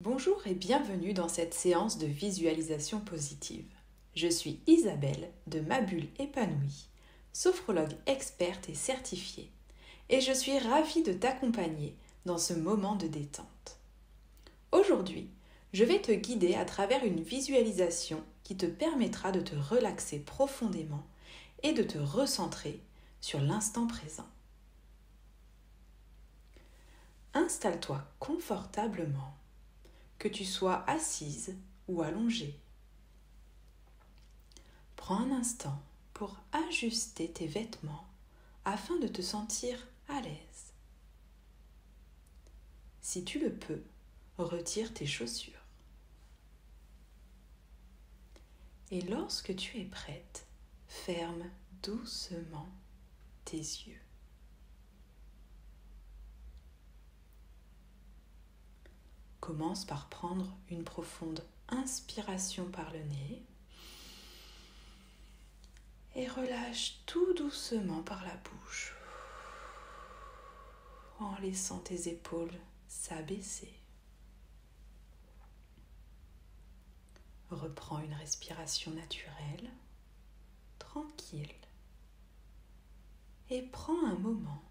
Bonjour et bienvenue dans cette séance de visualisation positive. Je suis Isabelle de Ma Bulle Épanouie, sophrologue experte et certifiée, et je suis ravie de t'accompagner dans ce moment de détente. Aujourd'hui, je vais te guider à travers une visualisation qui te permettra de te relaxer profondément et de te recentrer sur l'instant présent. Installe-toi confortablement, que tu sois assise ou allongée. Prends un instant pour ajuster tes vêtements afin de te sentir à l'aise. Si tu le peux, retire tes chaussures. Et lorsque tu es prête, ferme doucement tes yeux. Commence par prendre une profonde inspiration par le nez et relâche tout doucement par la bouche en laissant tes épaules s'abaisser. Reprends une respiration naturelle, tranquille, et prends un moment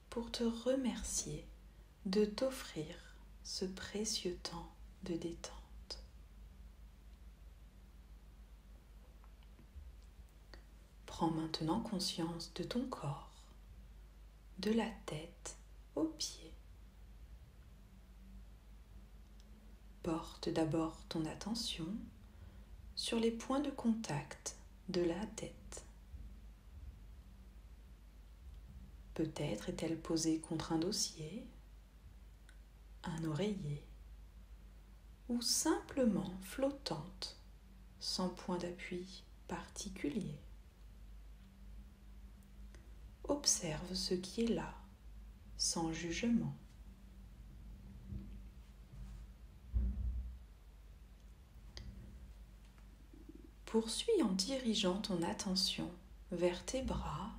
pour te remercier de t'offrir ce précieux temps de détente. Prends maintenant conscience de ton corps, de la tête aux pieds. Porte d'abord ton attention sur les points de contact de la tête. Peut-être est-elle posée contre un dossier, un oreiller, ou simplement flottante, sans point d'appui particulier. Observe ce qui est là, sans jugement. Poursuis en dirigeant ton attention vers tes bras,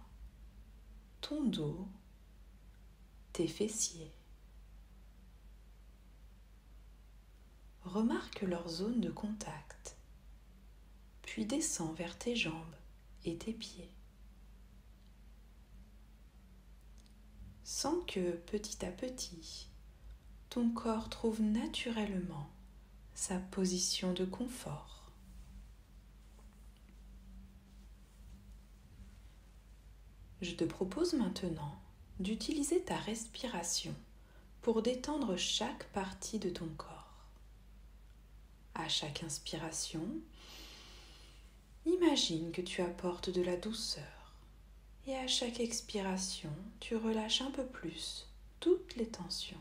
ton dos, tes fessiers. Remarque leur zone de contact, puis descends vers tes jambes et tes pieds. Sens que petit à petit, ton corps trouve naturellement sa position de confort. Je te propose maintenant d'utiliser ta respiration pour détendre chaque partie de ton corps. À chaque inspiration, imagine que tu apportes de la douceur et à chaque expiration, tu relâches un peu plus toutes les tensions.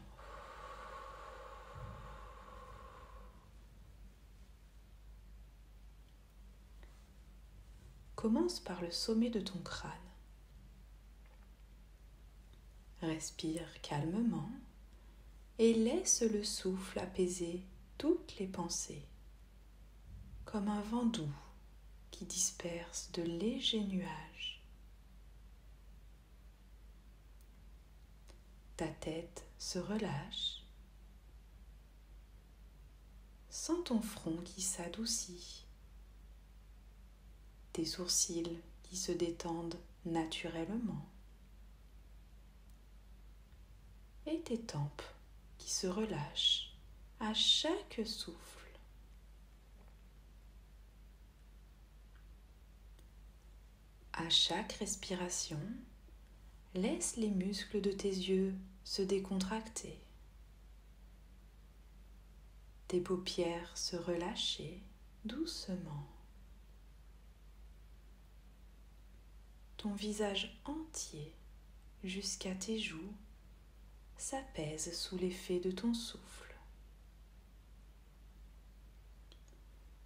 Commence par le sommet de ton crâne. Respire calmement et laisse le souffle apaiser toutes les pensées, comme un vent doux qui disperse de légers nuages. Ta tête se relâche, sens ton front qui s'adoucit, tes sourcils qui se détendent naturellement et tes tempes qui se relâchent à chaque souffle. À chaque respiration, laisse les muscles de tes yeux se décontracter, tes paupières se relâcher doucement, ton visage entier jusqu'à tes joues s'apaise sous l'effet de ton souffle.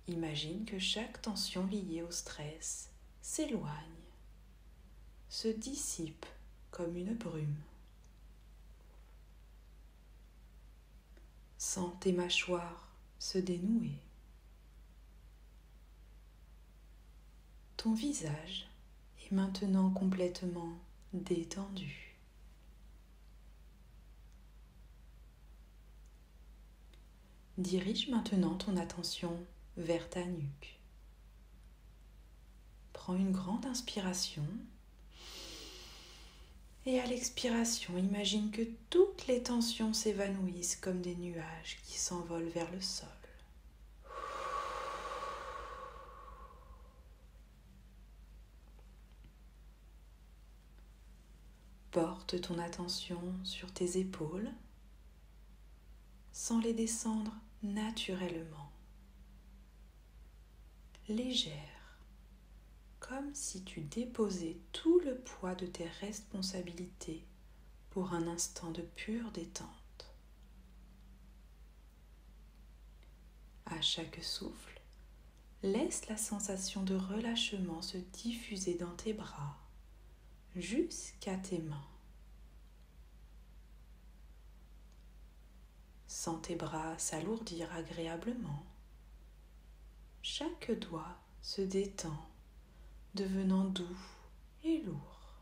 Imagine que chaque tension liée au stress s'éloigne, se dissipe comme une brume. Sens tes mâchoires se dénouer. Ton visage est maintenant complètement détendu. Dirige maintenant ton attention vers ta nuque. Prends une grande inspiration et à l'expiration, imagine que toutes les tensions s'évanouissent comme des nuages qui s'envolent vers le sol. Porte ton attention sur tes épaules sans les descendre naturellement, légères, comme si tu déposais tout le poids de tes responsabilités pour un instant de pure détente. À chaque souffle, laisse la sensation de relâchement se diffuser dans tes bras jusqu'à tes mains. Sens tes bras s'alourdir agréablement. Chaque doigt se détend, devenant doux et lourd.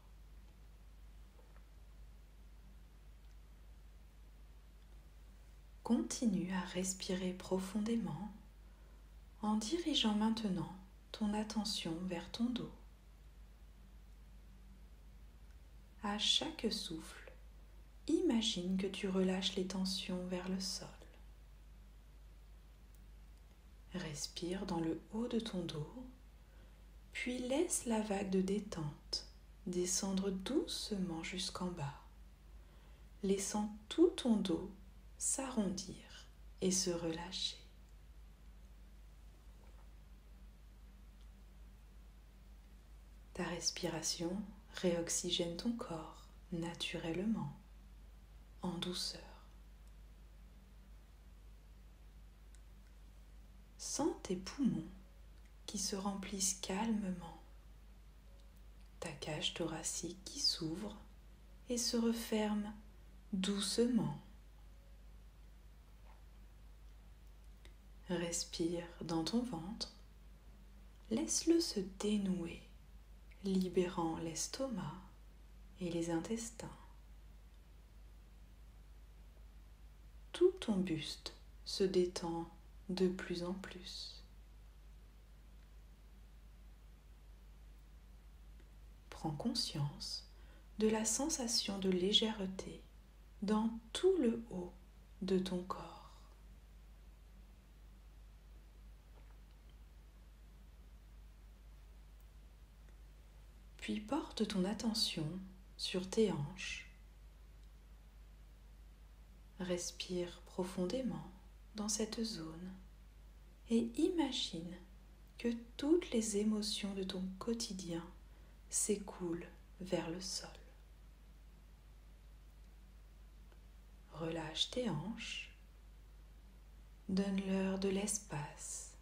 Continue à respirer profondément en dirigeant maintenant ton attention vers ton dos. À chaque souffle, imagine que tu relâches les tensions vers le sol. Respire dans le haut de ton dos, puis laisse la vague de détente descendre doucement jusqu'en bas, laissant tout ton dos s'arrondir et se relâcher. Ta respiration réoxygène ton corps naturellement, en douceur. Sens tes poumons qui se remplissent calmement, ta cage thoracique qui s'ouvre et se referme doucement. Respire dans ton ventre, laisse-le se dénouer, libérant l'estomac et les intestins. Tout ton buste se détend de plus en plus. Prends conscience de la sensation de légèreté dans tout le haut de ton corps. Puis porte ton attention sur tes hanches. Respire profondément dans cette zone et imagine que toutes les émotions de ton quotidien s'écoulent vers le sol. Relâche tes hanches, donne-leur de l'espace,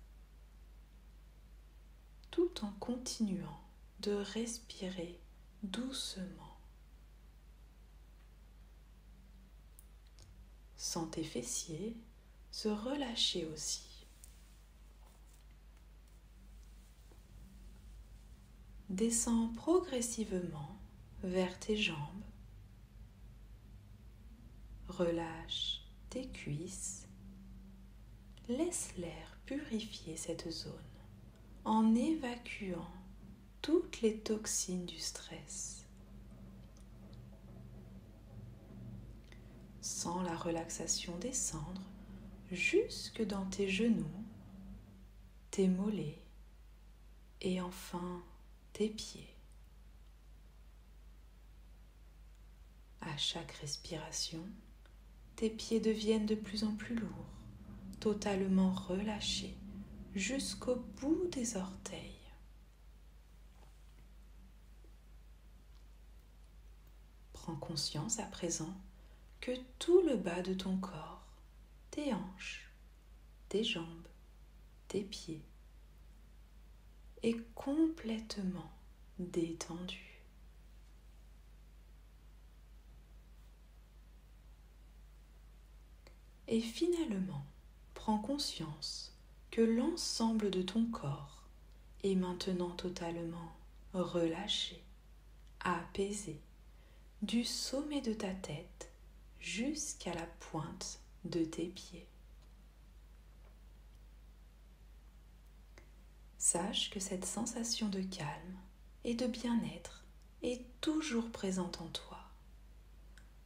tout en continuant de respirer doucement. Sens tes fessiers se relâcher aussi. Descends progressivement vers tes jambes. Relâche tes cuisses. Laisse l'air purifier cette zone en évacuant toutes les toxines du stress. Sens la relaxation descendre jusque dans tes genoux, tes mollets et enfin tes pieds. À chaque respiration, tes pieds deviennent de plus en plus lourds, totalement relâchés jusqu'au bout des orteils. Prends conscience à présent que tout le bas de ton corps, tes hanches, tes jambes, tes pieds, est complètement détendu. Et finalement, prends conscience que l'ensemble de ton corps est maintenant totalement relâché, apaisé, du sommet de ta tête jusqu'à la pointe de tes pieds. Sache que cette sensation de calme et de bien-être est toujours présente en toi.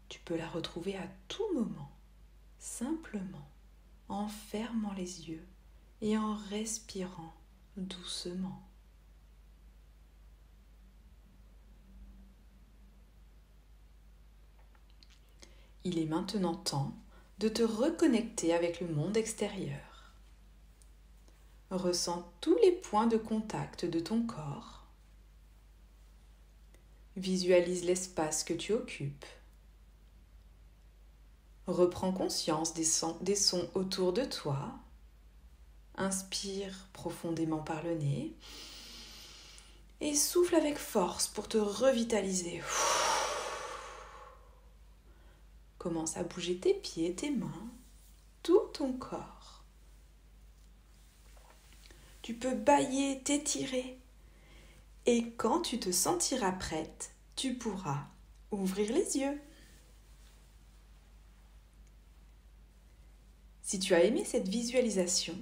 Tu peux la retrouver à tout moment, simplement en fermant les yeux et en respirant doucement. Il est maintenant temps de te reconnecter avec le monde extérieur. Ressens tous les points de contact de ton corps. Visualise l'espace que tu occupes. Reprends conscience des sons autour de toi. Inspire profondément par le nez et souffle avec force pour te revitaliser. Commence à bouger tes pieds, tes mains, tout ton corps. Tu peux bâiller, t'étirer. Et quand tu te sentiras prête, tu pourras ouvrir les yeux. Si tu as aimé cette visualisation,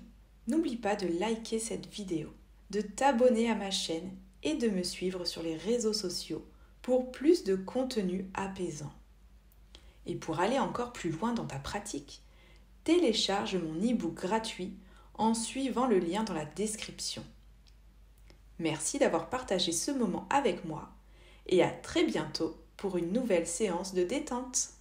n'oublie pas de liker cette vidéo, de t'abonner à ma chaîne et de me suivre sur les réseaux sociaux pour plus de contenu apaisant. Et pour aller encore plus loin dans ta pratique, télécharge mon e-book gratuit en suivant le lien dans la description. Merci d'avoir partagé ce moment avec moi et à très bientôt pour une nouvelle séance de détente.